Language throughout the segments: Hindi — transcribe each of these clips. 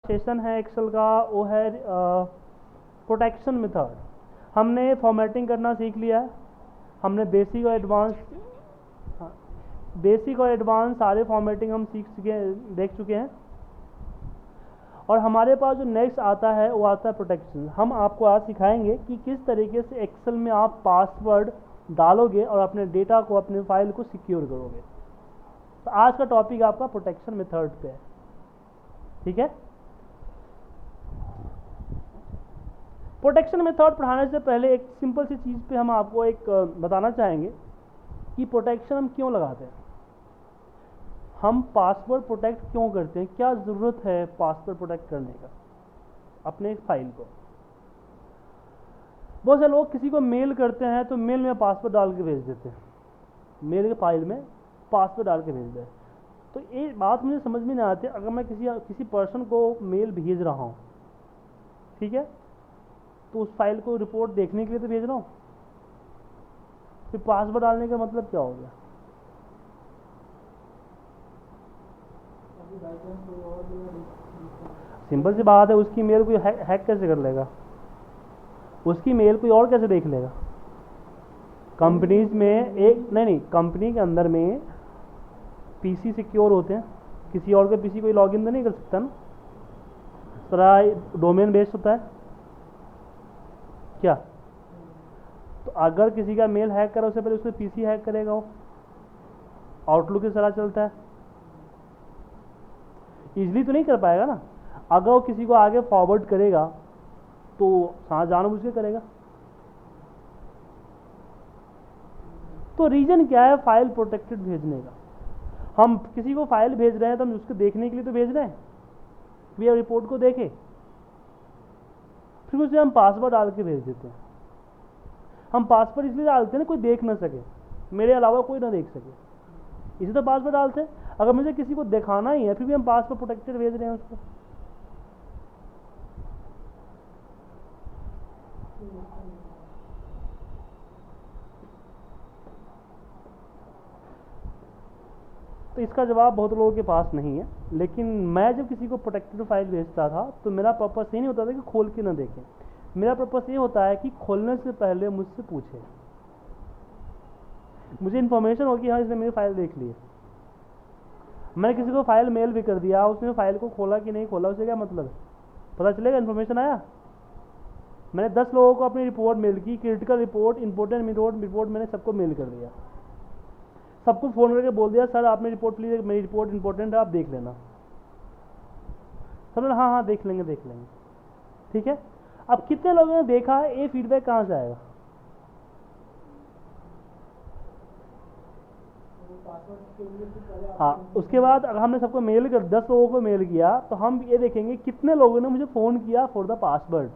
सेशन है एक्सेल का वो है प्रोटेक्शन मेथड। हमने फॉर्मेटिंग करना सीख लिया है, हमने बेसिक और एडवांस सारे फॉर्मेटिंग हम देख चुके हैं। और हमारे पास जो नेक्स्ट आता है वो आता है प्रोटेक्शन। हम आपको आज सिखाएंगे कि किस तरीके से एक्सेल में आप पासवर्ड डालोगे और अपने डेटा को, अपने फाइल को सिक्योर करोगे। तो आज का टॉपिक आपका प्रोटेक्शन मेथड पे है, ठीक है। प्रोटेक्शन मेथड पढ़ाने से पहले एक सिंपल सी चीज़ पे हम आपको एक बताना चाहेंगे कि प्रोटेक्शन हम क्यों लगाते हैं, हम पासवर्ड प्रोटेक्ट क्यों करते हैं, क्या ज़रूरत है पासवर्ड प्रोटेक्ट करने का अपने फाइल को। बहुत से लोग किसी को मेल करते हैं तो मेल में पासवर्ड डाल के भेज देते हैं, मेल के फाइल में पासवर्ड डाल के भेज दें। तो ये बात मुझे समझ में नहीं आती। अगर मैं किसी पर्सन को मेल भेज रहा हूँ, ठीक है, तो उस फाइल को रिपोर्ट देखने के लिए तो भेज रहा हूँ, फिर पासवर्ड डालने का मतलब क्या हो गया। सिंपल सी बात है, उसकी मेल कोई हैक कैसे कर लेगा, उसकी मेल कोई और कैसे देख लेगा। कंपनीज में नहीं, कंपनी के अंदर में पीसी सिक्योर होते हैं, किसी और के पीसी कोई लॉगिन तो नहीं कर सकता ना, सारा डोमेन बेस्ड होता है क्या। तो अगर किसी का मेल हैक करा उससे पहले उसका पीसी हैक करेगा, वो आउटलुक की तरह चलता है, इजली तो नहीं कर पाएगा ना। अगर वो किसी को आगे फॉरवर्ड करेगा तो जानबूझ के करेगा। तो रीजन क्या है फाइल प्रोटेक्टेड भेजने का। हम किसी को फाइल भेज रहे हैं तो हम उसको देखने के लिए तो भेज रहे हैं, भैया रिपोर्ट को देखे, फिर उसे हम पासवर्ड डाल के भेज देते हैं। हम पासवर्ड इसलिए डालते हैं ना कोई देख ना सके, मेरे अलावा कोई ना देख सके, इसी तो पासवर्ड डालते हैं। अगर मुझे किसी को दिखाना ही है फिर भी हम पासवर्ड प्रोटेक्टेड भेज रहे हैं उसको। तो इसका जवाब बहुत लोगों के पास नहीं है, लेकिन मैं जब किसी को प्रोटेक्टेड फाइल भेजता था तो मेरा पर्पस ये नहीं होता था कि खोल के ना देखें, मेरा पर्पस ये होता है कि खोलने से पहले मुझसे पूछे, मुझे इन्फॉर्मेशन हो कि हाँ इसने मेरी फाइल देख ली है। मैंने किसी को फाइल मेल भी कर दिया, उसने फाइल को खोला कि नहीं खोला, उससे क्या मतलब है, पता चलेगा, इन्फॉर्मेशन आया। मैंने 10 लोगों को अपनी रिपोर्ट मेल की, क्रिटिकल रिपोर्ट, इंपॉर्टेंट रिपोर्ट मैंने सबको मेल कर दिया, सबको फ़ोन करके बोल दिया सर आपने रिपोर्ट प्लीज़, मेरी रिपोर्ट इंपॉर्टेंट है आप देख लेना। सब लोग हाँ देख लेंगे, ठीक है। अब कितने लोगों ने देखा है, ये फीडबैक कहाँ से आएगा। हाँ, उसके बाद अगर हमने सबको मेल कर 10 लोगों को मेल किया तो हम ये देखेंगे कितने लोगों ने मुझे फ़ोन किया for the password.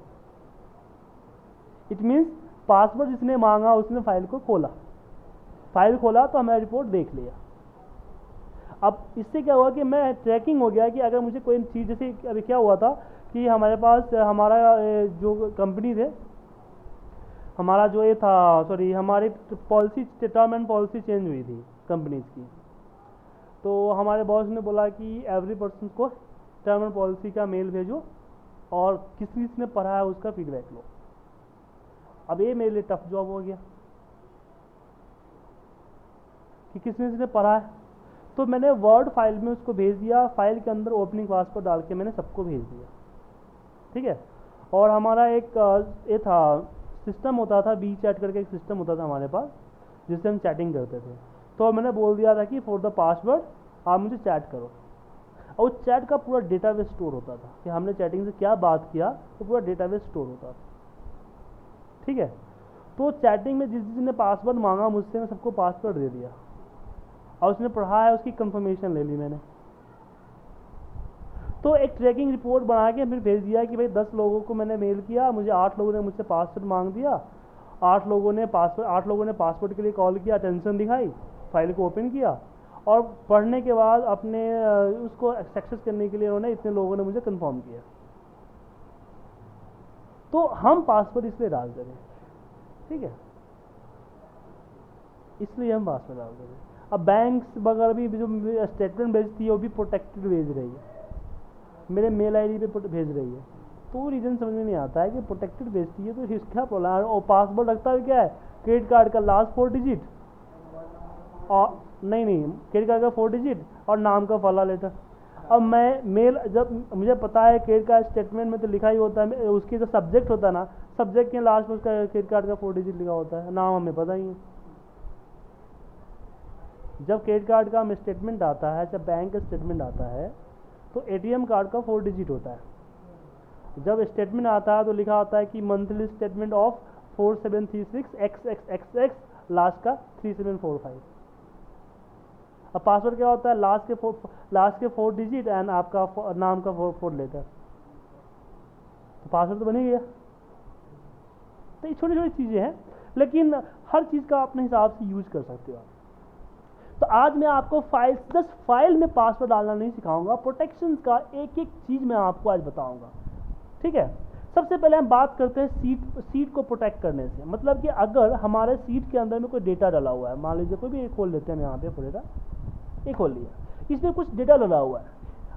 It means password जिसने मांगा उसने फाइल खोला तो हमें रिपोर्ट देख लिया। अब इससे क्या हुआ कि मैं ट्रैकिंग हो गया कि अगर मुझे कोई चीज़, जैसे अभी क्या हुआ था कि हमारे पास हमारा जो कंपनी थे, हमारा जो ये था हमारी policy, term and policy change हुई थी कंपनीज की। तो हमारे बॉस ने बोला कि एवरी पर्सन को टर्म एंड पॉलिसी का मेल भेजो और किसने पढ़ा है उसका फीडबैक लो। अब ये मेरे लिए टफ जॉब हो गया कि किसने पढ़ा है। तो मैंने वर्ड फाइल में उसको भेज दिया, फाइल के अंदर ओपनिंग पासवर्ड डाल के मैंने सबको भेज दिया, ठीक है। और हमारा एक ये था सिस्टम होता था, बी चैट करके एक सिस्टम होता था हमारे पास जिससे हम चैटिंग करते थे। तो मैंने बोल दिया था कि फॉर द पासवर्ड आप मुझे चैट करो, और उस चैट का पूरा डेटाबेस स्टोर होता था कि हमने चैटिंग से क्या बात किया, तो पूरा डेटाबेस स्टोर होता था, ठीक है। तो चैटिंग में जिसने पासवर्ड मांगा मुझसे, मैं सबको पासवर्ड दे दिया और उसने पढ़ा है उसकी कंफर्मेशन ले ली मैंने। तो एक ट्रैकिंग रिपोर्ट बना के फिर भेज दिया कि भाई 10 लोगों को मैंने मेल किया, मुझे 8 लोगों ने मुझसे पासवर्ड मांग दिया, 8 लोगों ने पासवर्ड के लिए कॉल किया, अटेंशन दिखाई, फाइल को ओपन किया और पढ़ने के बाद अपने उसको एक्सेस करने के लिए उन्होंने इतने लोगों ने मुझे कंफर्म किया। तो हम पासवर्ड इसलिए डालते थे, ठीक है, इसलिए हम पासवर्ड डालते थे। अब बैंक्स वगैरह भी जो स्टेटमेंट भेजती है वो भी प्रोटेक्टेड भेज रही है, मेरे मेल आईडी पे भेज रही है, तो रीज़न समझ में नहीं आता है कि प्रोटेक्टेड भेजती है तो इसका प्रॉब्लम है। और पासवर्ड रखता है क्या है, क्रेडिट कार्ड का लास्ट 4 डिजिट, और नहीं क्रेडिट कार्ड का 4 डिजिट और नाम का फला लेटर। अब मैं मेल, जब मुझे पता है क्रेडिट कार्ड स्टेटमेंट में तो लिखा ही होता है, उसकी जो सब्जेक्ट होता है ना, सब्जेक्ट के लास्ट में उसका क्रेडिट कार्ड का 4 डिजिट लिखा होता है, नाम हमें पता ही है। जब क्रेडिट कार्ड का हमें स्टेटमेंट आता है, जब बैंक का स्टेटमेंट आता है, तो एटीएम कार्ड का 4 डिजिट होता है। जब स्टेटमेंट आता है तो लिखा होता है कि monthly statement of 4736 XXXX, last का 3745। अब पासवर्ड क्या होता है, लास्ट के 4 डिजिट एंड आपका नाम का 4 लेटर, तो पासवर्ड तो बन ही गया। तो ये छोटी छोटी चीज़ें हैं, लेकिन हर चीज़ का अपने हिसाब से यूज कर सकते हो आप। तो आज मैं आपको फाइल में पासवर्ड डालना नहीं सिखाऊंगा, प्रोटेक्शन का एक एक चीज़ मैं आपको आज बताऊंगा, ठीक है। सबसे पहले हम बात करते हैं सीट को प्रोटेक्ट करने से। मतलब कि अगर हमारे सीट के अंदर में कोई डेटा डाला हुआ है, मान लीजिए कोई भी एक खोल लेते हैं, हम यहाँ पे खोलेगा, एक खोल लिया, इसमें कुछ डेटा डाला हुआ है।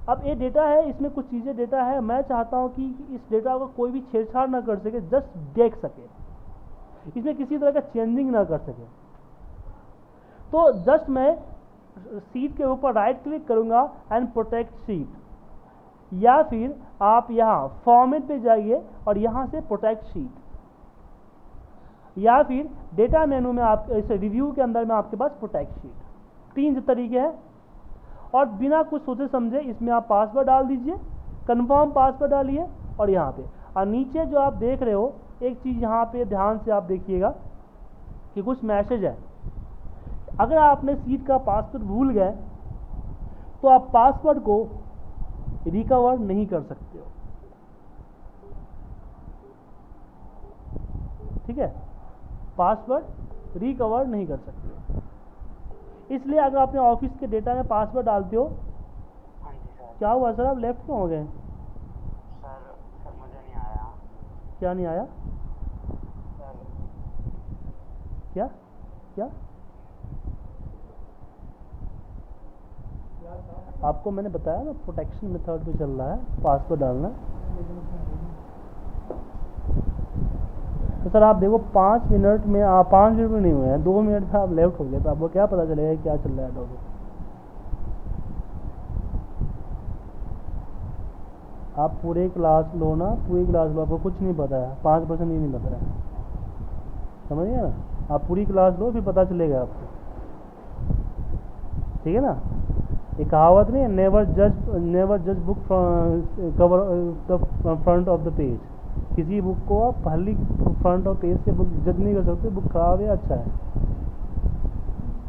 अब ये डेटा है, इसमें कुछ चीज़ें डेटा है, मैं चाहता हूँ कि इस डेटा को कोई भी छेड़छाड़ ना कर सके, जस्ट देख सके, इसमें किसी तरह का चेंजिंग ना कर सके। तो जस्ट मैं सीट के ऊपर राइट क्लिक करूंगा एंड प्रोटेक्ट सीट, या फिर आप यहाँ फॉर्मेट पे जाइए और यहाँ से प्रोटेक्ट सीट, या फिर डेटा मेनू में आप इसे रिव्यू के अंदर में आपके पास प्रोटेक्ट सीट। 3 तरीके हैं, और बिना कुछ सोचे समझे इसमें आप पासवर्ड डाल दीजिए, कंफर्म पासवर्ड डालिए, और यहाँ पे और नीचे जो आप देख रहे हो, एक चीज़ यहाँ पे ध्यान से आप देखिएगा कि कुछ मैसेज है। अगर आपने सीट का पासवर्ड भूल गए तो आप पासवर्ड को रिकवर नहीं कर सकते हो, ठीक है, पासवर्ड रिकवर नहीं कर सकते हो। इसलिए अगर आपने ऑफिस के डेटा में पासवर्ड डालते हो, क्या हुआ सर, आप लेफ्ट क्यों हो गए? सर मुझे नहीं आया। क्या नहीं आया? सर क्या क्या आपको मैंने बताया ना, प्रोटेक्शन मेथड पे चल रहा है पासवर्ड डालना। तो सर आप देखो 5 मिनट में, आप 5 मिनट में नहीं हुए हैं, 2 मिनट में आप लेफ्ट हो गए, तो आपको क्या पता चलेगा क्या चल रहा है टॉपिक। आप पूरे क्लास लो ना, पूरी क्लास लो, आपको कुछ नहीं पता है, 5% ही नहीं पता है, समझ गए ना। आप पूरी क्लास लो, फिर पता चलेगा आपको, ठीक है ना। एक कहावत नहीं है, नेवर जज book cover the front of the page. किसी बुक को आप पहली फ्रंट ऑफ पेज से बुक जज नहीं कर सकते, बुक खराब है अच्छा है,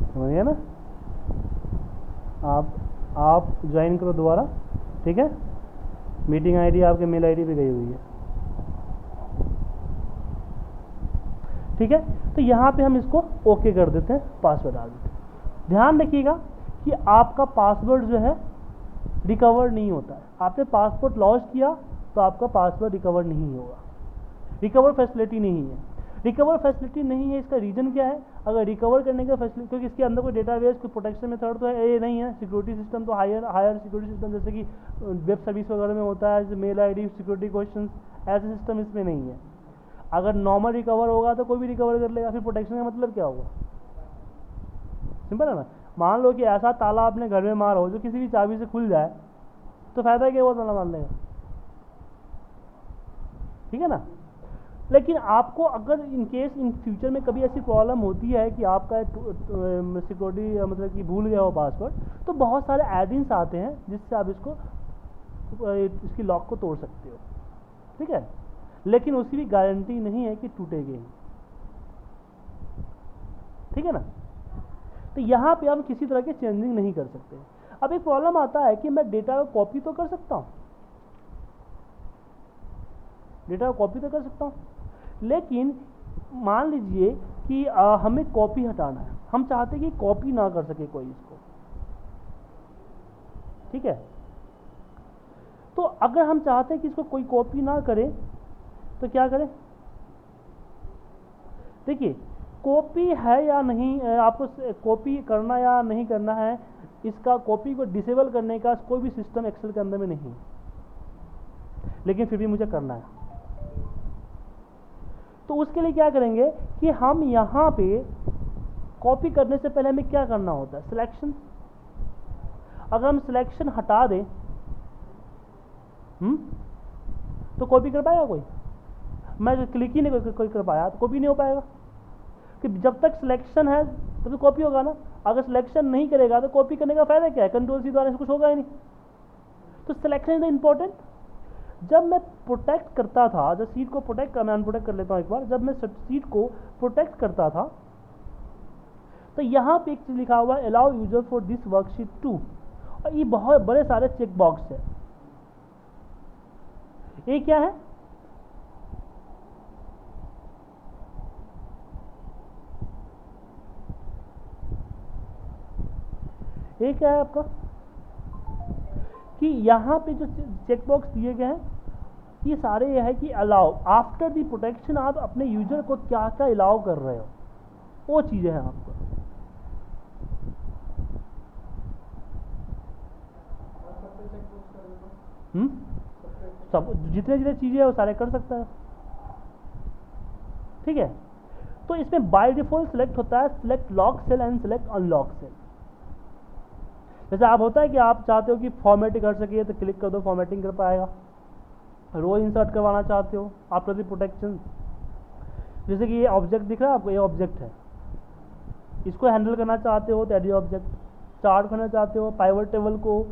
समझिए ना। आप ज्वाइन करो दोबारा, ठीक है। मीटिंग आईडी आपके मेल आईडी पे गई हुई है, ठीक है। तो यहाँ पे हम इसको ओके कर देते हैं, पासवर्ड डाल देते हैं। ध्यान रखिएगा कि आपका पासवर्ड जो है रिकवर नहीं होता है। आपने पासवर्ड लॉस किया तो आपका पासवर्ड रिकवर नहीं होगा, रिकवर फैसिलिटी नहीं है। रिकवर फैसिलिटी नहीं है, इसका रीज़न क्या है? अगर रिकवर करने का फैसिलिटी, क्योंकि इसके अंदर कोई डेटाबेस, कोई प्रोटेक्शन मेथड तो है ये नहीं है। सिक्योरिटी सिस्टम तो हायर सिक्योरिटी सिस्टम जैसे कि वेब सर्विस वगैरह में होता है, जैसे मेल आईडी सिक्योरिटी क्वेश्चन, ऐसे सिस्टम इसमें नहीं है। अगर नॉर्मल रिकवर होगा तो कोई भी रिकवर कर लेगा, फिर प्रोटेक्शन का मतलब क्या होगा? सिंपल है ना। मान लो कि ऐसा ताला अपने घर में मार हो जो किसी भी चाबी से खुल जाए, तो फायदा क्या, वो ताला मारने का, ठीक है ना। लेकिन आपको अगर इन केस इन फ्यूचर में कभी ऐसी प्रॉब्लम होती है कि आपका सिक्योरिटी मतलब कि भूल गया हो पासवर्ड, तो बहुत सारे एड-इन्स आते हैं जिससे आप इसकी लॉक को तोड़ सकते हो, ठीक है। लेकिन उसकी भी गारंटी नहीं है कि टूटेगी, ठीक है ना। तो यहाँ पे हम किसी तरह के चेंजिंग नहीं कर सकते। अब एक प्रॉब्लम आता है कि मैं डेटा को कॉपी तो कर सकता हूँ, डेटा को कॉपी तो कर सकता हूँ, लेकिन मान लीजिए कि हमें कॉपी हटाना है, हम चाहते हैं कि कॉपी ना कर सके कोई इसको, ठीक है। तो अगर हम चाहते हैं कि इसको कोई कॉपी ना करे तो क्या करें? देखिए, कॉपी है या नहीं, आपको कॉपी करना या नहीं करना है, इसका कॉपी को डिसेबल करने का कोई भी सिस्टम एक्सेल के अंदर में नहीं है। लेकिन फिर भी मुझे करना है। तो उसके लिए क्या करेंगे कि हम यहाँ पे कॉपी करने से पहले हमें क्या करना होता है, सिलेक्शन। अगर हम सिलेक्शन हटा दें तो कॉपी कर पाएगा कोई? मैं क्लिक ही नहीं कोई कर पाया तो कॉपी नहीं हो पाएगा, कि जब तक सिलेक्शन है तब तो कॉपी होगा ना। अगर सिलेक्शन नहीं करेगा तो कॉपी करने का फायदा क्या है, कंट्रोल सी द्वारा से कुछ होगा ही नहीं। तो सिलेक्शन इज इंपॉर्टेंट। जब मैं प्रोटेक्ट करता था, जब सीट को प्रोटेक्ट मैं अनप्रोटेक्ट कर लेता हूँ एक बार, जब मैं सीट को प्रोटेक्ट करता था तो यहाँ पे एक चीज लिखा हुआ है allow user for this worksheet to, और ये बहुत बड़े सारे चेक बॉक्स है। ये क्या है? ये क्या है आपका, कि यहाँ पे जो चेक बॉक्स दिए गए हैं ये सारे ये है कि अलाउ आफ्टर द प्रोटेक्शन, आप अपने यूजर को क्या क्या अलाउ कर रहे हो, वो चीजें हैं आपको। सब जितने जितने चीजें है वो सारे कर सकता है, ठीक है। तो इसमें बाय डिफॉल्ट सिलेक्ट होता है select lock cell and select unlock cell. जैसे आप होता है कि आप चाहते हो कि फॉर्मेटिंग कर सके तो क्लिक कर दो, फॉर्मेटिंग कर पाएगा। रो इंसर्ट करवाना चाहते हो आफ्टर द प्रोटेक्शन, जैसे कि ये ऑब्जेक्ट दिख रहा है आपको, ये ऑब्जेक्ट है, इसको हैंडल करना चाहते हो तो एड ऑब्जेक्ट, चार्ट करना चाहते हो पाइवट टेबल को,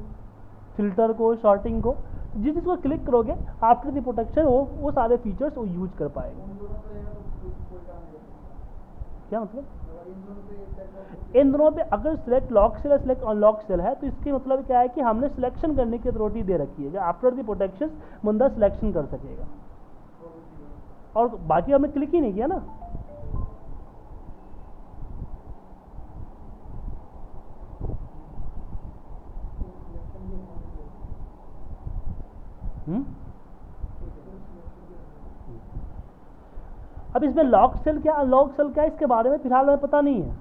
फिल्टर को, शॉर्टिंग को, जिस चीज को क्लिक करोगे आफ्टर द प्रोटेक्शन वो सारे फीचर्स वो यूज कर पाएगा। क्या मतलब? इन दोनों पे अगर सिलेक्ट लॉक सेल या सिलेक्ट अनलॉक सेल है तो इसके मतलब क्या है कि हमने सिलेक्शन करने की अथॉरिटी दे रखी है, जो आफ्टर द प्रोटेक्शन बंदा सिलेक्शन कर सकेगा, और बाकी हमने क्लिक ही नहीं किया ना। अब इसमें लॉक सेल क्या अनलॉक सेल क्या, इसके बारे में फिलहाल हमें पता नहीं है,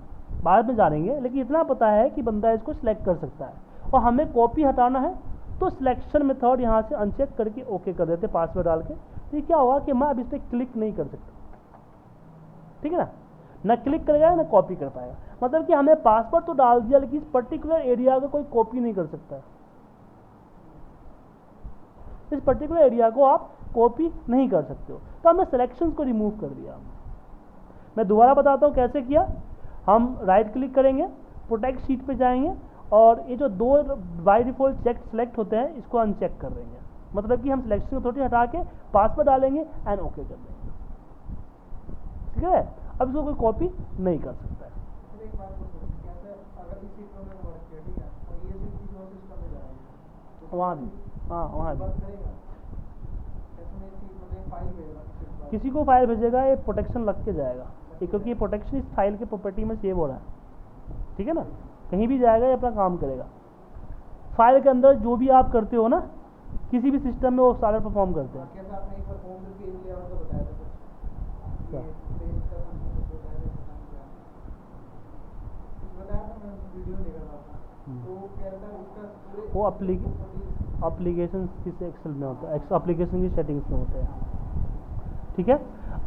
बाद में जानेंगे। लेकिन इतना पता है कि बंदा इसको सिलेक्ट कर सकता है, और हमें कॉपी हटाना है तो सिलेक्शन मेथड यहाँ से अनचेक करके ओके कर देते पासवर्ड डाल के। तो ये क्या होगा कि मैं अब इस पर क्लिक नहीं कर सकता, ठीक है ना, ना क्लिक करेगा ना कॉपी कर पाएगा। मतलब कि हमें पासवर्ड तो डाल दिया लेकिन इस पर्टिकुलर एरिया का कोई कॉपी नहीं कर सकता है, इस पर्टिकुलर एरिया को आप कॉपी नहीं कर सकते हो। तो हमने सिलेक्शंस को रिमूव कर दिया। मैं दोबारा बताता हूँ कैसे किया। हम राइट क्लिक करेंगे, प्रोटेक्ट शीट पे जाएंगे, और ये जो दो बाय डिफॉल्ट चेक सिलेक्ट होते हैं इसको अनचेक कर देंगे। मतलब कि हम सिलेक्शन अथॉरिटी हटा के पासवर्ड डालेंगे एंड ओके कर देंगे, ठीक है। अब इसको कोई कॉपी नहीं कर सकता है। वहाँ भी, हाँ वहाँ भी किसी को फाइल भेजेगा ये प्रोटेक्शन लग के जाएगा, क्योंकि ये प्रोटेक्शन इस फाइल के प्रॉपर्टी में सेव हो रहा है, ठीक है ना। कहीं भी जाएगा ये अपना काम करेगा। फाइल के अंदर जो भी आप करते हो ना किसी भी सिस्टम में वो सारे परफॉर्म करते हैं। वो एप्लीकेशन किस एक्सेल में होता है, एप्लीकेशन की सेटिंग्स में होते हैं, ठीक है।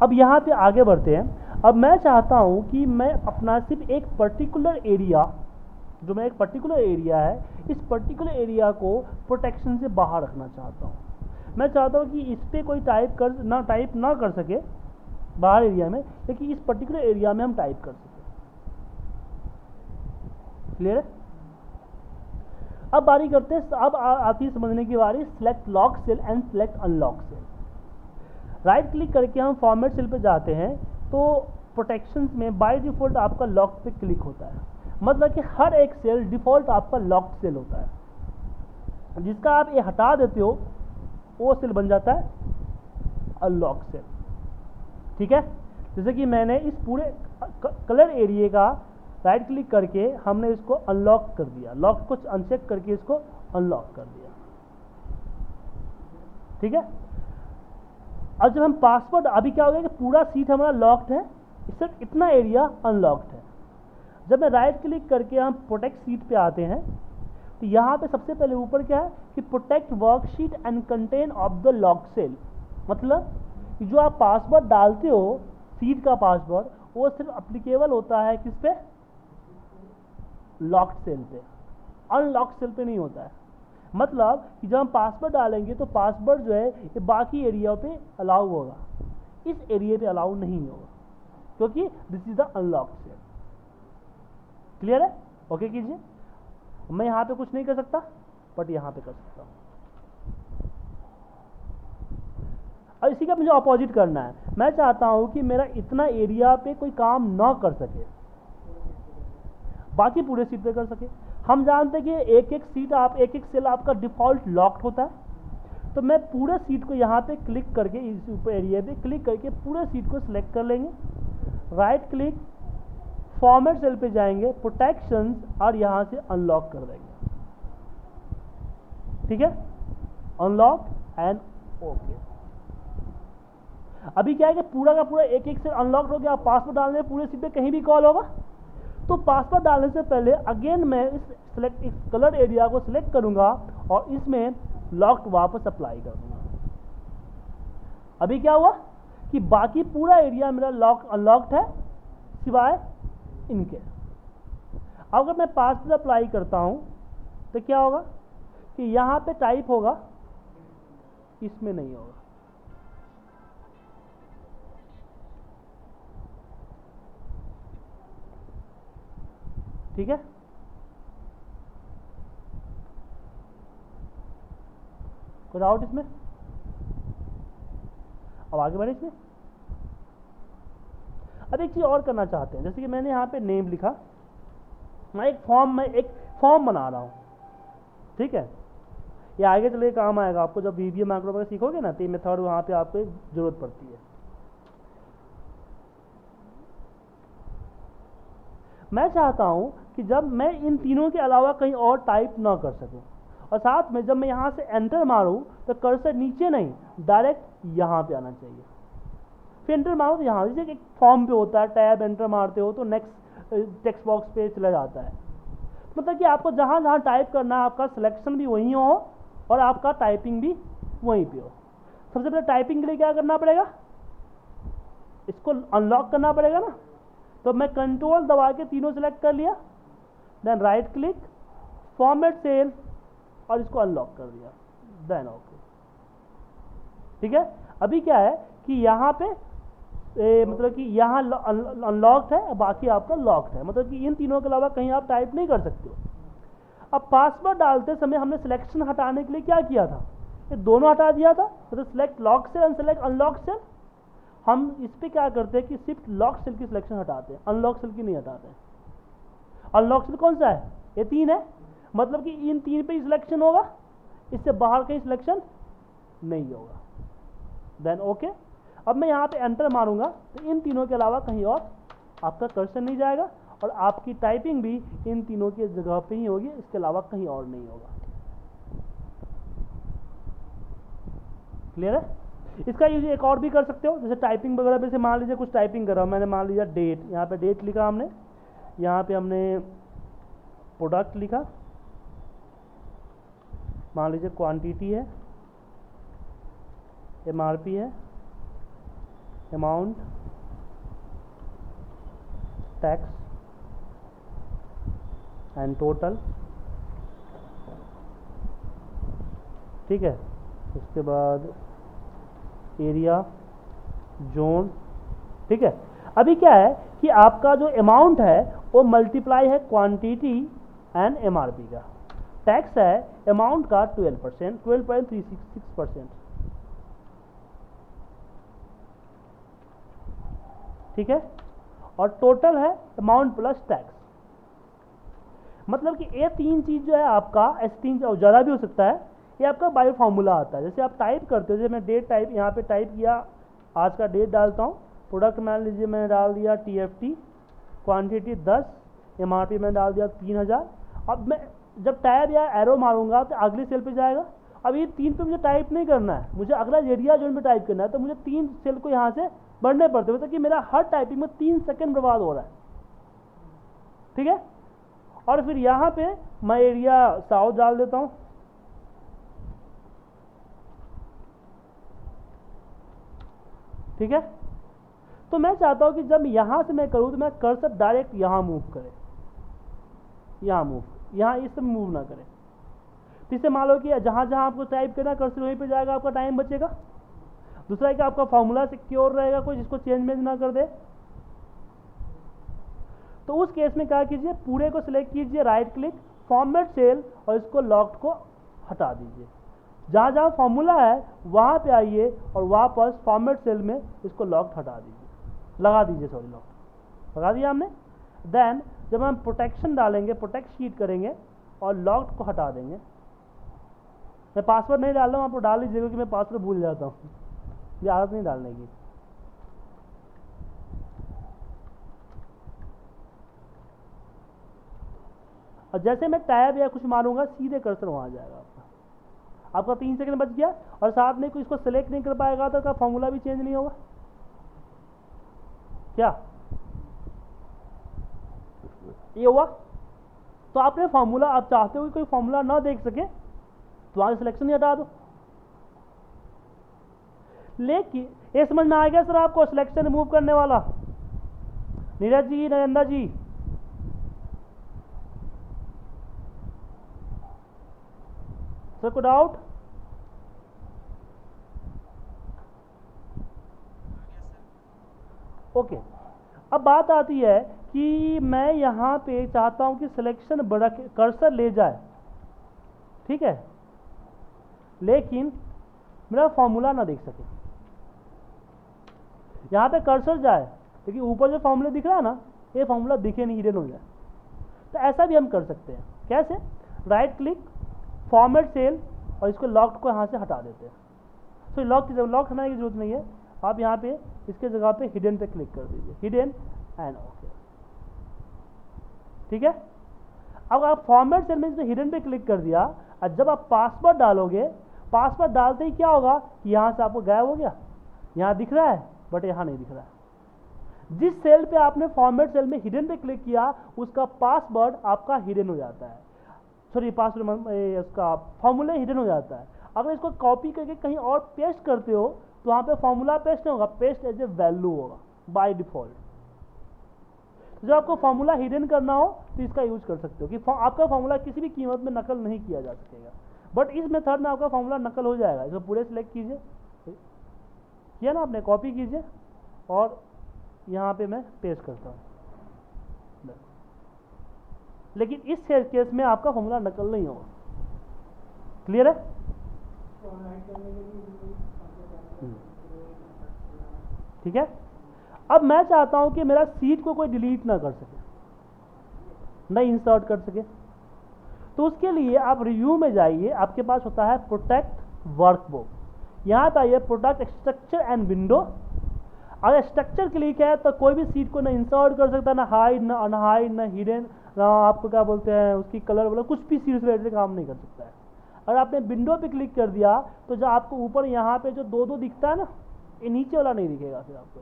अब यहाँ पे आगे बढ़ते हैं। अब मैं चाहता हूँ कि मैं अपना सिर्फ एक पर्टिकुलर एरिया, जो मैं एक पर्टिकुलर एरिया है, इस पर्टिकुलर एरिया को प्रोटेक्शन से बाहर रखना चाहता हूँ। मैं चाहता हूँ कि इस पर कोई टाइप ना कर सके बाहर एरिया में, लेकिन इस पर्टिकुलर एरिया में हम टाइप कर सकें। क्लियर है? अब बारी करते हैं, अब आती है समझने की बारी select lock cell and select unlock cell. Right click करके हम फॉर्मेट सेल पे जाते हैं तो प्रोटेक्शंस में बाय डिफॉल्ट आपका लॉक पे क्लिक होता है। मतलब कि हर एक सेल डिफॉल्ट आपका लॉक्ड सेल होता है, जिसका आप ये हटा देते हो वो सेल बन जाता है अनलॉक सेल, ठीक है। जैसे कि मैंने इस पूरे कलर एरिया का राइट क्लिक करके हमने इसको अनलॉक कर दिया, लॉक को अनचेक करके इसको अनलॉक कर दिया, ठीक है। अब जब हम पासवर्ड, अभी क्या हो गया कि पूरा सीट हमारा लॉक्ड है, सिर्फ इतना एरिया अनलॉक्ड है। जब मैं राइट क्लिक करके हम प्रोटेक्ट सीट पे आते हैं तो तो यहाँ पे सबसे पहले ऊपर क्या है कि protect worksheet and content of the lock cell, मतलब कि जो आप पासवर्ड डालते हो सीट का पासवर्ड, वो सिर्फ अप्लीकेबल होता है किस पे, लॉक्ड सेल पे, अनलॉक्ड सेल पे नहीं होता है। मतलब कि जब हम पासवर्ड डालेंगे तो पासवर्ड जो है ये बाकी एरिया पे अलाउ होगा, इस एरिया पे अलाउ नहीं होगा, क्योंकि this is the unlocked cell. Clear है? ओके कीजिए। मैं यहाँ पे कुछ नहीं कर सकता, बट यहाँ पे कर सकता हूँ। अब इसी का मुझे अपोजिट करना है। मैं चाहता हूँ कि मेरा इतना एरिया पे कोई काम ना कर सके, बाकी पूरे सीट पे कर सके। हम जानते हैं कि एक एक सीट आप, एक एक सेल आपका डिफॉल्ट लॉक्ड होता है, तो मैं पूरे सीट को यहाँ पे क्लिक करके, इस ऊपर एरिया पे क्लिक करके पूरे सीट को सिलेक्ट कर लेंगे, राइट क्लिक, फॉर्मेट सेल पे जाएंगे, प्रोटेक्शंस, और यहाँ से अनलॉक कर देंगे। ठीक है, अनलॉक एंड ओके। अभी क्या है कि पूरा का पूरा एक एक से अनलॉक हो गया। पासवर्ड डालने पूरे सीट पे कहीं भी कॉल होगा, तो पासवर्ड डालने से पहले अगेन मैं इस कलर एरिया को सिलेक्ट करूंगा और इसमें लॉक्ड वापस अप्लाई कर दूंगा। अभी क्या हुआ कि बाकी पूरा एरिया मेरा अनलॉक्ड है सिवाय इनके। अगर मैं पासवर्ड अप्लाई करता हूं तो क्या होगा कि यहां पे टाइप होगा, इसमें नहीं होगा। ठीक है, कोई डाउट इसमें? अब आगे बढ़े इसमें। अब एक चीज और करना चाहते हैं, जैसे कि मैंने यहाँ पे नेम लिखा, मैं एक फॉर्म बना रहा हूँ। ठीक है, ये आगे चले काम आएगा आपको, जब वीबीए मैक्रो वगैरह सीखोगे ना, तो ये मेथड वहाँ पे आपको जरूरत पड़ती है। मैं चाहता हूं कि जब मैं इन तीनों के अलावा कहीं और टाइप ना कर सकूं, और साथ में जब मैं यहां से एंटर मारूं तो कर्सर नीचे नहीं, डायरेक्ट यहां पे आना चाहिए। फिर एंटर मारो तो यहां, जैसे एक फॉर्म पे होता है टैब एंटर मारते हो तो नेक्स्ट टेक्स्ट बॉक्स पे चला जाता है। मतलब कि आपको जहां जहां टाइप करना है आपका सिलेक्शन भी वहीं हो और आपका टाइपिंग भी वहीं पे हो। सबसे पहले टाइपिंग के लिए क्या करना पड़ेगा, इसको अनलॉक करना पड़ेगा ना। तो मैं कंट्रोल दबा के तीनों सेलेक्ट कर लिया, then right click, format cell, और इसको अनलॉक कर दिया, देन ओके। ठीक है, अभी क्या है कि यहाँ पे मतलब कि यहाँ अनलॉक्ड है, बाकी आपका लॉक्ड है, मतलब कि इन तीनों के अलावा कहीं आप टाइप नहीं कर सकते हो। अब पासवर्ड डालते समय हमने सिलेक्शन हटाने के लिए क्या किया था, ये दोनों हटा दिया था, मतलब select lock cell and select unlock cell. हम इस पे क्या करते हैं कि सिर्फ लॉक सेल की सिलेक्शन हटाते हैं, अनलॉक सेल की नहीं हटाते हैं। अनलॉक सेल कौन सा है, ये 3 है, मतलब कि इन 3 पे ही सिलेक्शन होगा, इससे बाहर कहीं सिलेक्शन नहीं होगा, देन ओके। अब मैं यहाँ पे एंटर मारूंगा तो इन तीनों के अलावा कहीं और आपका कर्सर नहीं जाएगा और आपकी टाइपिंग भी इन तीनों की जगह पे ही होगी, इसके अलावा कहीं और नहीं होगा। क्लियर है? इसका यूज एक और भी कर सकते हो, जैसे टाइपिंग वगैरह पे, से मान लीजिए कुछ टाइपिंग कर रहा हूँ मैंने, मान लीजिए डेट, यहाँ पे डेट लिखा हमने, यहाँ पे हमने प्रोडक्ट लिखा, मान लीजिए क्वांटिटी है, एमआरपी है, अमाउंट, टैक्स एंड टोटल। ठीक है, उसके बाद एरिया, जोन। ठीक है, अभी क्या है कि आपका जो अमाउंट है वो मल्टीप्लाई है क्वांटिटी एंड एमआरपी का, टैक्स है अमाउंट का 12%, 12.366%। ठीक है, और टोटल है अमाउंट प्लस टैक्स। मतलब कि ये 3 चीज जो है आपका, ऐसे 3 ज़्यादा भी हो सकता है, ये आपका बाय फॉर्मूला आता है। जैसे आप टाइप करते हो, जैसे मैं डेट टाइप यहाँ पे टाइप किया, आज का डेट डालता हूँ, प्रोडक्ट मान लीजिए मैंने डाल दिया TFT, क्वांटिटी 10, एमआरपी मैंने डाल दिया 3000। अब मैं जब टैब या एरो मारूंगा तो अगली सेल पे जाएगा। अब ये 3 पे मुझे टाइप नहीं करना है, मुझे अगला एरिया जोन पे टाइप करना है, तो मुझे 3 सेल को यहाँ से बढ़ने पड़ते हैं, मतलब कि मेरा हर टाइपिंग में 3 सेकंड बर्बाद हो रहा है। ठीक है, और फिर यहाँ पे मैं एरिया साउथ डाल देता हूँ। ठीक है, तो मैं चाहता हूँ कि जब यहाँ से मैं करूँ तो मैं कर्सर डायरेक्ट यहाँ मूव करे, यहाँ मूव, यहाँ इस तरह मूव ना करे। तो इससे मान लो कि जहाँ जहाँ आपको टाइप करना कर्सर वहीं पे जाएगा, आपका टाइम बचेगा। दूसरा है कि आपका फॉर्मूला सिक्योर रहेगा, कोई जिसको चेंज ना कर दे। तो उस केस में क्या कीजिए, पूरे को सिलेक्ट कीजिए, राइट क्लिक, फॉर्मेट सेल, और इसको लॉक्ड को हटा दीजिए। जहाँ जहाँ फॉर्मूला है वहाँ पे आइए और वापस फॉर्मेट सेल में इसको लॉक्ड हटा दीजिए, लगा दीजिए, सॉरी लॉक्ड लगा दिया हमने। देन जब हम प्रोटेक्शन डालेंगे, प्रोटेक्ट शीट करेंगे और लॉक्ड को हटा देंगे। मैं पासवर्ड नहीं डाल रहा हूँ, आपको डाल लीजिए क्योंकि मैं पासवर्ड भूल जाता हूँ, ये आदत नहीं डालने की। और जैसे मैं टैब या कुछ मारूंगा सीधे कर्सर वहाँ जाएगा आपका 3 सेकंड बच गया। और साथ में कोई इसको सेलेक्ट नहीं कर पाएगा तो का फॉर्मूला भी चेंज नहीं होगा क्या? ये हुआ। तो आपने फॉर्मूला, आप चाहते हो कि कोई फॉर्मूला ना देख सके तो आगे सिलेक्शन ही हटा दो। लेकिन ये समझ में आ गया सर आपको सिलेक्शन रिमूव करने वाला? नीरज जी, नरेंद्र जी, सर को डाउट? ओके, अब बात आती है कि मैं यहाँ पे चाहता हूँ कि सिलेक्शन बड़ा कर्सर ले जाए, ठीक है, लेकिन मेरा फॉर्मूला ना देख सके। यहाँ पे कर्सर जाए लेकिन ऊपर जो फॉर्मूला दिख रहा है ना, ये फॉर्मूला दिखे नहीं, हिडन हो जाए। तो ऐसा भी हम कर सकते हैं। कैसे? राइट क्लिक, फॉर्मेट सेल, और इसको लॉक्ड को यहाँ से हटा देते हैं। तो लॉक हटाने की जरूरत नहीं है, आप यहाँ पे इसके जगह पे हिडन पे क्लिक कर दीजिए, हिडन एंड ओके। ठीक है, अब आप फॉर्मेट सेल में इसमें हिडन पे क्लिक कर दिया, और जब आप पासवर्ड डालोगे, पासवर्ड डालते ही क्या होगा कि यहाँ से आपको गायब हो गया। यहाँ दिख रहा है बट यहाँ नहीं दिख रहा है। जिस सेल पे आपने फॉर्मेट सेल में हिडन पे क्लिक किया उसका पासवर्ड आपका हिडन हो जाता है, सॉरी पासवर्ड उसका फॉर्मूला हिडन हो जाता है। अगर इसको कॉपी करके कहीं और पेस्ट करते हो तो वहाँ पे फॉर्मूला पेस्ट नहीं होगा, पेस्ट एज ए वैल्यू होगा बाय डिफॉल्ट। जब आपको फॉर्मूला हिडन करना हो तो इसका यूज कर सकते हो कि आपका फॉर्मूला किसी भी कीमत में नकल नहीं किया जा सकेगा। बट इस मेथड में आपका फॉर्मूला नकल हो जाएगा। इसको पूरे सिलेक्ट कीजिए, किया ना आपने, कॉपी कीजिए और यहाँ पे मैं पेस्ट करता हूँ। लेकिन इस केस में आपका फॉर्मूला नकल नहीं होगा। क्लियर है? ठीक है। अब मैं चाहता हूं कि मेरा सीट को कोई डिलीट ना कर सके, ना इंसर्ट कर सके। तो उसके लिए आप रिव्यू में जाइए, आपके पास होता है प्रोटेक्ट वर्कबुक। यहाँ पे आइए प्रोटेक्ट स्ट्रक्चर एंड विंडो। अगर स्ट्रक्चर क्लिक है तो कोई भी सीट को ना इंसर्ट कर सकता, ना हाइड, ना अनहाइड, ना हिडन, ना आपको क्या बोलते हैं उसकी कलर वाला कुछ भी सीट रिलेटेड काम नहीं कर सकता है। अगर आपने विंडो पे क्लिक कर दिया तो जो आपको ऊपर यहाँ पे जो दो दिखता है ना, ये नीचे वाला नहीं दिखेगा फिर आपको।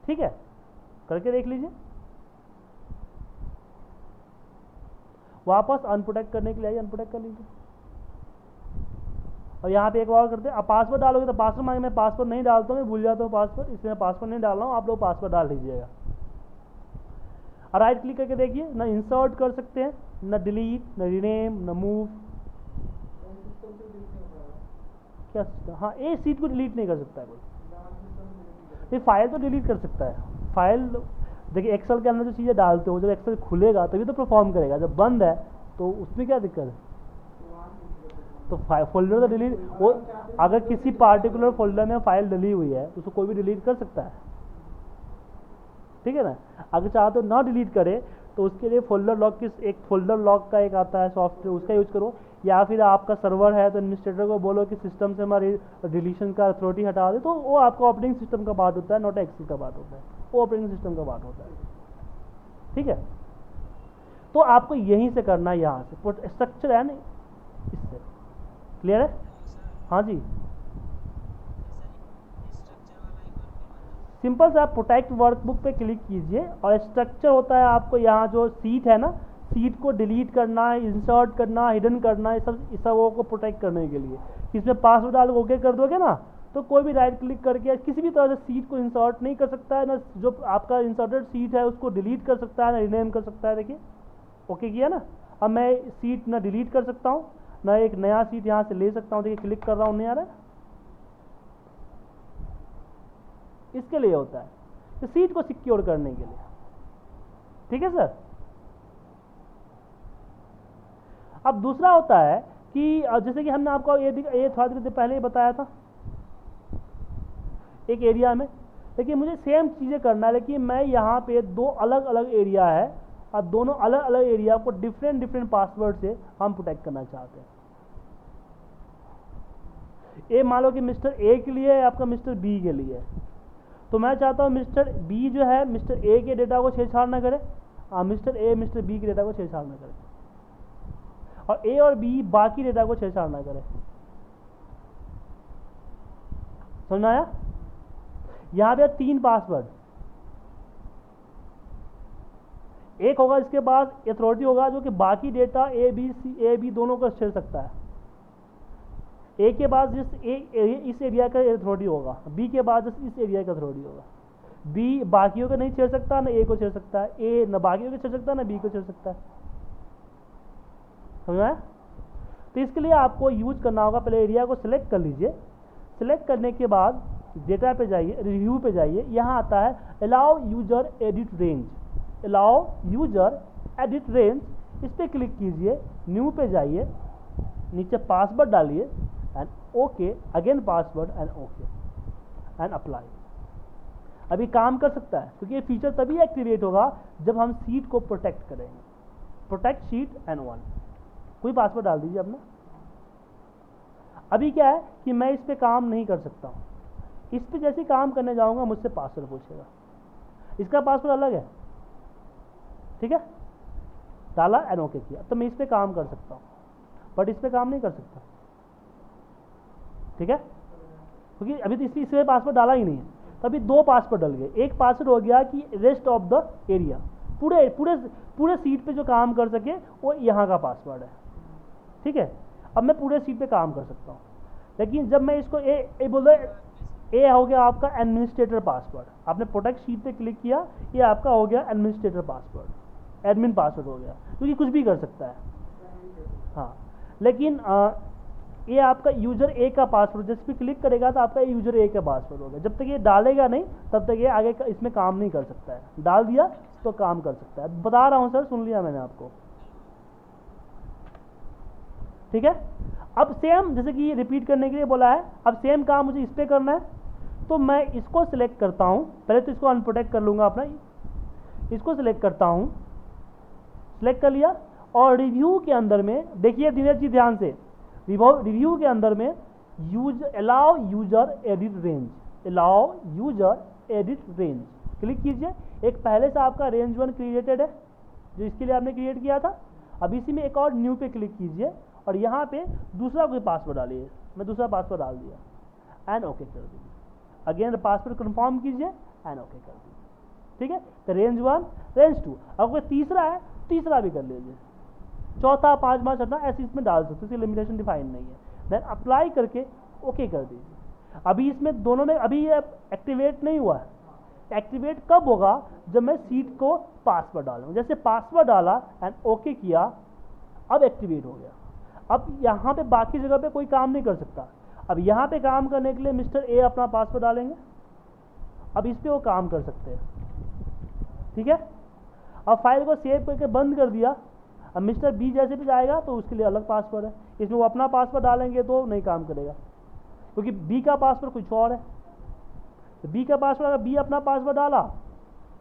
ठीक है, करके देख लीजिए। वापस अनप्रोटेक्ट करने के लिए अनप्रोटेक्ट कर लीजिए। और यहाँ पे एक और करते हैं, आप पासवर्ड डालोगे तो पासवर्ड मांगे, मैं पासवर्ड नहीं डालता हूँ, मैं भूल जाता हूँ पासवर्ड, इसलिए मैं पासवर्ड नहीं डाल रहा हूँ, आप लोग पासवर्ड डाल लीजिएगा। और राइट क्लिक करके देखिए, ना इंसर्ट कर सकते हैं, ना डिलीट, ना रीनेम, ना मूव। क्या सिस्टम? हाँ, एक सीट को डिलीट नहीं कर सकता है कोई। ये फाइल तो डिलीट कर सकता है। फाइल देखिए, एक्सेल के अंदर जो चीज़ें डालते हो, जब एक्सेल खुलेगा तभी तो परफॉर्म करेगा, जब बंद है तो उसमें क्या दिक्कत है? तो फोल्डर तो डिलीट, वो अगर किसी पार्टिकुलर फोल्डर में फाइल डली हुई है तो उसको कोई भी डिलीट कर सकता है। ठीक है ना? अगर चाहो तो ना डिलीट करे तो उसके लिए फोल्डर लॉक एक फोल्डर लॉक का एक आता है सॉफ्टवेयर, उसका यूज करो। या फिर आपका सर्वर है तो एडमिनिस्ट्रेटर को बोलो कि सिस्टम से हमारी डिलीशन का अथॉरिटी हटा दे, तो वो आपका ऑपरेटिंग सिस्टम का पार्ट होता है, नॉट एक्सेल का पार्ट होता है, वो ऑपरेटिंग सिस्टम का पार्ट होता है। ठीक है, तो आपको यहीं से करना है, यहाँ से स्ट्रक्चर है ना, इससे। क्लियर है? हाँ जी, सिंपल से आप प्रोटेक्ट वर्कबुक पे क्लिक कीजिए और स्ट्रक्चर होता है आपको यहाँ जो सीट है ना, सीट को डिलीट करना है, इंसर्ट करना, हिडन करना है, इस सबों को प्रोटेक्ट करने के लिए। इसमें पासवर्ड डाल ओके कर दोगे ना तो कोई भी राइट क्लिक करके किसी भी तरह से सीट को इंसर्ट नहीं कर सकता है, ना जो आपका इंसर्टेड सीट है उसको डिलीट कर सकता है, ना रिनेम कर सकता है। देखिए ओके किया ना। अब मैं सीट ना डिलीट कर सकता हूँ, ना एक नया सीट यहाँ से ले सकता हूँ। देखिए क्लिक कर रहा हूँ, नहीं आ रहा है। इसके लिए होता है तो सीट को सिक्योर करने के लिए। ठीक है सर। अब दूसरा होता है कि जैसे कि हमने आपको ये थोड़ा देर पहले ही बताया था एक एरिया में, लेकिन मुझे सेम चीज़ें करना है, लेकिन मैं यहाँ पे दो अलग अलग एरिया है और दोनों अलग अलग एरिया को डिफरेंट पासवर्ड से हम प्रोटेक्ट करना चाहते हैं। ये मान लो कि मिस्टर ए के लिए है, आपका मिस्टर बी के लिए है। तो मैं चाहता हूँ मिस्टर बी जो है मिस्टर ए के डेटा को छेड़छाड़ ना करे, मिस्टर ए मिस्टर बी के डेटा को छेड़छाड़ ना करे, और ए और बी बाकी डेटा को छेड़छाड़ ना करे। समझ आया? यहां पे 3 पासवर्ड, एक होगा इसके पास अथॉरिटी होगा जो कि बाकी डेटा ए बी दोनों को छेड़ सकता है। ए के बाद इस एरिया का अथॉरिटी होगा, बी के बाद इस एरिया का अथॉरिटी होगा। बी बाकियों को नहीं छेड़ सकता, ना ए को छेड़ सकता है, ए न बाकियों को छेड़ सकता है, ना बी को छेड़ सकता है। समझ आया? तो इसके लिए आपको यूज करना होगा, पहले एरिया को सिलेक्ट कर लीजिए। सिलेक्ट करने के बाद डेटा पे जाइए, रिव्यू पे जाइए, यहाँ आता है allow user edit range, allow user edit range, इस पर क्लिक कीजिए, न्यू पे जाइए, नीचे पासवर्ड डालिए and okay, again password and okay and apply. अभी काम कर सकता है क्योंकि ये फीचर तभी एक्टिवेट होगा जब हम सीट को प्रोटेक्ट करेंगे। प्रोटेक्ट शीट एंड वन, कोई पासवर्ड डाल दीजिए अपना। अभी क्या है कि मैं इस पे काम नहीं कर सकता हूँ, इस पे जैसे काम करने जाऊंगा मुझसे पासवर्ड पूछेगा, इसका पासवर्ड अलग है। ठीक है, डाला एंड ओके किया, तो मैं इस पे काम कर सकता हूँ बट इस पे काम नहीं कर सकता। ठीक है, क्योंकि अभी तो इसमें पासवर्ड डाला ही नहीं है, तो अभी 2 पासवर्ड डल गए। एक पासवर्ड हो गया कि रेस्ट ऑफ द एरिया, पूरे पूरे पूरे सीट पे जो काम कर सके वो यहाँ का पासवर्ड है। ठीक है, अब मैं पूरे सीट पे काम कर सकता हूँ, लेकिन जब मैं इसको ए बोल दो, ए हो गया आपका एडमिनिस्ट्रेटर पासवर्ड, आपने प्रोटेक्ट शीट पे क्लिक किया, ये आपका हो गया एडमिनिस्ट्रेटर पासवर्ड, एडमिन पासवर्ड हो गया, क्योंकि कुछ भी कर सकता है। हाँ, लेकिन ये आपका यूजर ए का पासवर्ड, जिस पे क्लिक करेगा तो आपका यूजर ए का पासवर्ड होगा। जब तक ये डालेगा नहीं तब तक ये आगे इसमें काम नहीं कर सकता है, डाल दिया तो काम कर सकता है। बता रहा हूँ सर, सुन लिया मैंने आपको। ठीक है, अब सेम जैसे कि रिपीट करने के लिए बोला है, अब सेम काम मुझे इस पर करना है, तो मैं इसको सिलेक्ट करता हूँ। पहले तो इसको अनप्रोटेक्ट कर लूँगा अपना, इसको सिलेक्ट करता हूँ, सिलेक्ट कर लिया, और रिव्यू के अंदर में देखिए धीरज जी ध्यान से, रिव्यू के अंदर में allow user edit range, allow user edit range click कीजिए। एक पहले से आपका रेंज 1 क्रिएटेड है जो इसके लिए आपने क्रिएट किया था, अब इसी में एक और न्यू पे क्लिक कीजिए और यहाँ पे दूसरा कोई पासवर्ड डालिए। मैं दूसरा पासवर्ड डाल दिया एंड ओके कर दीजिए, अगेन पासवर्ड कंफर्म कीजिए एंड ओके कर दीजिए। ठीक है, तो रेंज 1 रेंज 2, अब कोई तीसरा है तीसरा भी कर लीजिए, चौथा 5वां 6वां ऐसे इसमें डाल सकते, इसकी लिमिटेशन डिफाइन नहीं है। देन अप्लाई करके ओके कर दीजिए। अभी इसमें दोनों में अभी ये एक्टिवेट नहीं हुआ है, एक्टिवेट कब होगा जब मैं सीट को पासवर्ड डालूंगा। जैसे पासवर्ड डाला एंड ओके किया, अब एक्टिवेट हो गया। अब यहाँ पे बाकी जगह पे कोई काम नहीं कर सकता। अब यहाँ पे काम करने के लिए मिस्टर ए अपना पासवर्ड डालेंगे, अब इस पे वो काम कर सकते हैं। ठीक है, अब फाइल को सेव करके बंद कर दिया। अब मिस्टर बी जैसे भी जाएगा तो उसके लिए अलग पासवर्ड है, इसमें वो अपना पासवर्ड डालेंगे तो नहीं काम करेगा, क्योंकि बी का पासवर्ड कुछ और है। तो बी का पासवर्ड, अगर बी अपना पासवर्ड डाला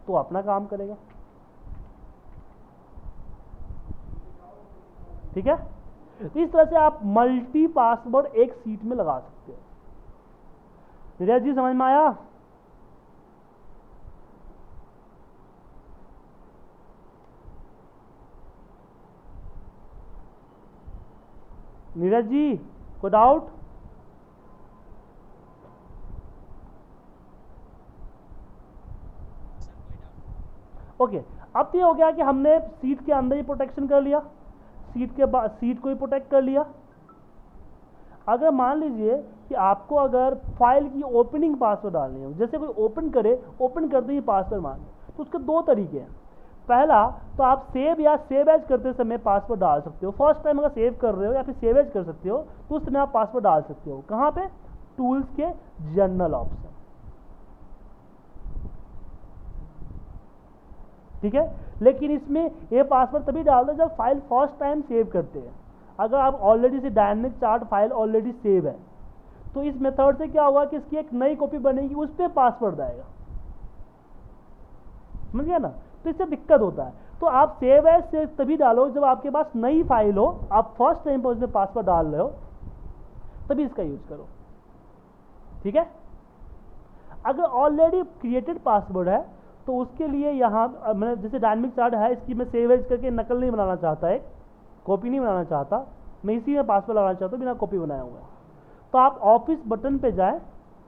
तो अपना काम करेगा। ठीक है, तो इस तरह से आप मल्टी पासवर्ड एक सीट में लगा सकते हो। नीरज जी समझ में आया? नीरज जी कोई डाउट? ओके, अब तो ये हो गया कि हमने सीट के अंदर ही प्रोटेक्शन कर लिया, सीट के बाद सीट को ही प्रोटेक्ट कर लिया। अगर मान लीजिए कि आपको अगर फाइल की ओपनिंग पासवर्ड डालनी हो, जैसे कोई ओपन करे, ओपन करते ही पासवर्ड मांगे, तो उसके दो तरीके हैं। पहला तो आप सेव या सेव एज करते समय पासवर्ड डाल सकते हो। फर्स्ट टाइम अगर सेव कर रहे हो या फिर सेव एज कर सकते हो तो उस समय आप पासवर्ड डाल सकते हो। कहाँ पे? टूल्स के जनरल ऑप्शन, ठीक है। लेकिन इसमें ये पासवर्ड तभी डाल दो जब फाइल फर्स्ट टाइम सेव करते हैं। अगर आप ऑलरेडी से dynamic chart file already save है तो इस मेथड से क्या होगा कि इसकी एक नई कॉपी बनेगी, उस पर पासवर्ड आएगा, समझ गया ना। तो इससे दिक्कत होता है। तो आप सेव एज से तभी डालो जब आपके पास नई फाइल हो, आप फर्स्ट टाइम पर उसमें पासवर्ड डाल रहे हो, तभी इसका यूज करो, ठीक है। अगर ऑलरेडी क्रिएटेड पासवर्ड है तो उसके लिए यहाँ मैंने जैसे डायनेमिक चार्ट है, इसकी मैं सेव एज करके नकल नहीं बनाना चाहता, एक कॉपी नहीं बनाना चाहता, मैं इसी में पासवर्ड लगाना चाहता हूँ बिना कॉपी बनाया हुआ है। तो आप ऑफिस बटन पे जाएं,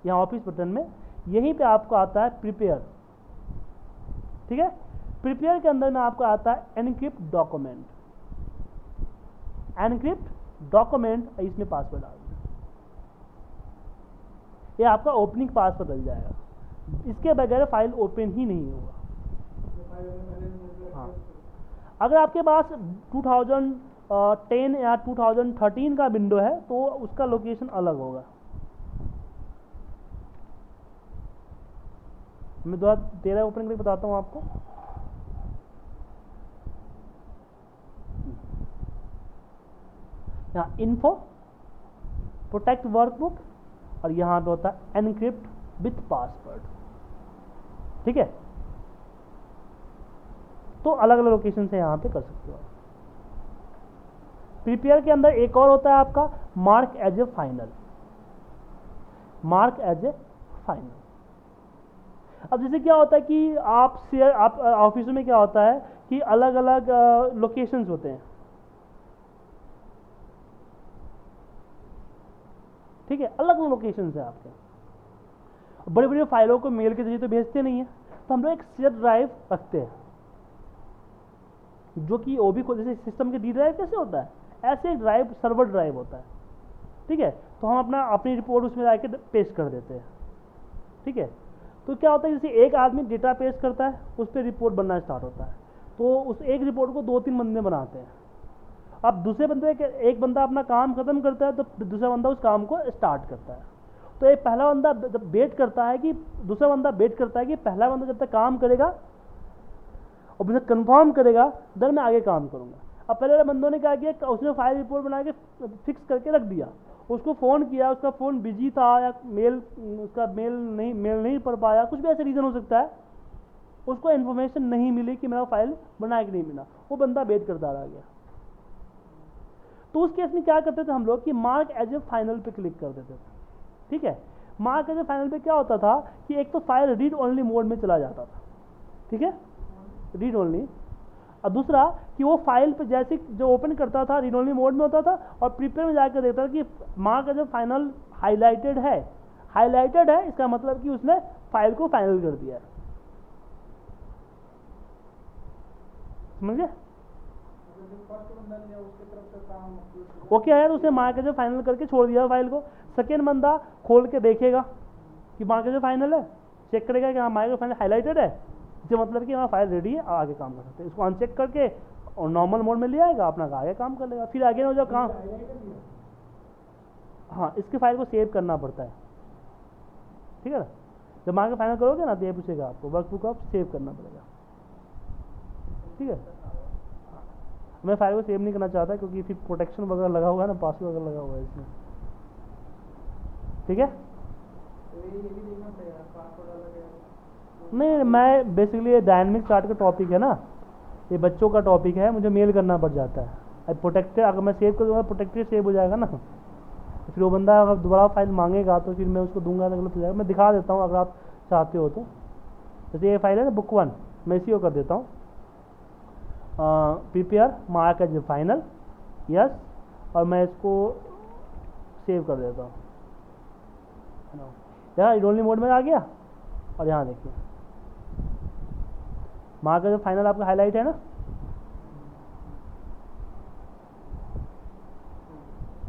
यहाँ ऑफिस बटन में यहीं पे आपको आता है प्रिपेयर, ठीक है। प्रिपेयर के अंदर में आपको आता है एनक्रिप्ट डॉक्यूमेंट, एनक्रिप्ट डॉक्यूमेंट, इसमें पासवर्ड डाल दें, ये आपका ओपनिंग पासवर्ड डल जाएगा। इसके बगैर फाइल ओपन ही नहीं होगा। हाँ, अगर आपके पास 2010 या 2013 का विंडो है तो उसका लोकेशन अलग होगा। मैं 2013 ओपन करके बताता हूँ आपको। यहाँ इन्फो, प्रोटेक्ट वर्कबुक, और यहाँ पे होता है एनक्रिप्ट विथ पासवर्ड, ठीक है। तो अलग अलग लोकेशन से यहाँ पे कर सकते हो। प्रिपेयर के अंदर एक और होता है आपका mark as a final, mark as a final. अब जैसे क्या होता है कि आप ऑफिस में क्या होता है कि अलग अलग लोकेशंस होते हैं, ठीक है, अलग अलग लोकेशन है आपके। बड़ी बड़ी फाइलों को मेल के जरिए तो भेजते नहीं है, तो हम लोग एक शेयर ड्राइव रखते हैं, जो कि वो भी जैसे सिस्टम के डी ड्राइव कैसे होता है, ऐसे एक ड्राइव सर्वर ड्राइव होता है, ठीक है। तो हम अपनी रिपोर्ट उसमें जाके पेस्ट कर देते हैं, ठीक है। तो क्या होता है जैसे एक आदमी डेटा पेस्ट करता है, उस पर रिपोर्ट बनना स्टार्ट होता है, तो उस एक रिपोर्ट को 2-3 बंदे बनाते हैं। अब दूसरे बंदे एक बंदा अपना काम खत्म करता है तो दूसरा बंदा उस काम को स्टार्ट करता है। तो एक पहला बंदा जब वेट करता है कि दूसरा बंदा वेट करता है कि पहला बंदा जब तक काम करेगा और मुझे कंफर्म करेगा देन मैं आगे काम करूंगा। अब पहले वाले बंदों ने क्या किया, उसने फाइल रिपोर्ट बना के फिक्स करके रख दिया, उसको फ़ोन किया, उसका फ़ोन बिजी था या उसका मेल नहीं पढ़ पाया, कुछ भी ऐसे रीज़न हो सकता है, उसको इन्फॉर्मेशन नहीं मिली कि मेरा फाइल बना के नहीं मिला, वो बंदा वेट करता रह गया। तो उस केस में क्या करते थे हम लोग कि मार्क एज ए फाइनल पे क्लिक कर देते थे, ठीक है। मार्क एज ए फाइनल पे क्या होता था कि एक तो फाइल रीड ओनली मोड में चला जाता था, ठीक है, रीड ओनली, और दूसरा कि वो फाइल पे जैसे जो ओपन करता था रीड ओनली मोड में होता था, और प्रिपेयर में जाकर देखता था कि mark as a final highlighted है, हाईलाइटेड है इसका मतलब कि उसने फाइल को फाइनल कर दिया, समझे। ओके है तो उसने मार्क एज ए फाइनल करके छोड़ दिया फाइल को। सेकेंड बंदा खोल के देखेगा कि मार्क एज ए फाइनल है, चेक करेगा कि हाँ mark as a final highlighted है, इससे मतलब कि हमारा फाइल रेडी है, आगे काम कर सकते हैं। इसको अनचेक करके और नॉर्मल मोड में ले आएगा, अपना आगे काम कर लेगा, फिर आगे ना जब काम, हाँ इसके फाइल को सेव करना पड़ता है, ठीक है ना। जब मार्क एज फाइनल करोगे ना तो ये पूछेगा आपको वर्कबुक को आप सेव करना पड़ेगा, ठीक है। मैं फाइल को सेव नहीं करना चाहता क्योंकि फिर प्रोटेक्शन वगैरह लगा हुआ है ना, पासवर्ड वगैरह लगा हुआ है इसमें, ठीक है। नहीं मैं बेसिकली डायनेमिक चार्ट का टॉपिक है ना, ये बच्चों का टॉपिक है, मुझे मेल करना पड़ जाता है। अब प्रोटेक्टेड अगर मैं सेव कर दूँगा प्रोटेक्टेड सेव हो जाएगा ना, तो फिर वो बंदा अगर दोबारा फाइल मांगेगा तो फिर मैं उसको दूंगा तो गलत हो जाएगा। मैं दिखा देता हूँ अगर आप चाहते हो तो, जैसे ये फाइल है ना बुक 1, मैं इसी को कर देता हूँ prepare mark as final, yes, और मैं इसको सेव कर देता हूँ, यहाँ रीड ओनली मोड में आ गया, और यहाँ देखिए वहाँ का जो फाइनल आपका हाईलाइट है ना,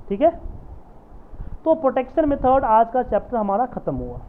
ठीक है। तो प्रोटेक्शन मेथड आज का चैप्टर हमारा खत्म हुआ।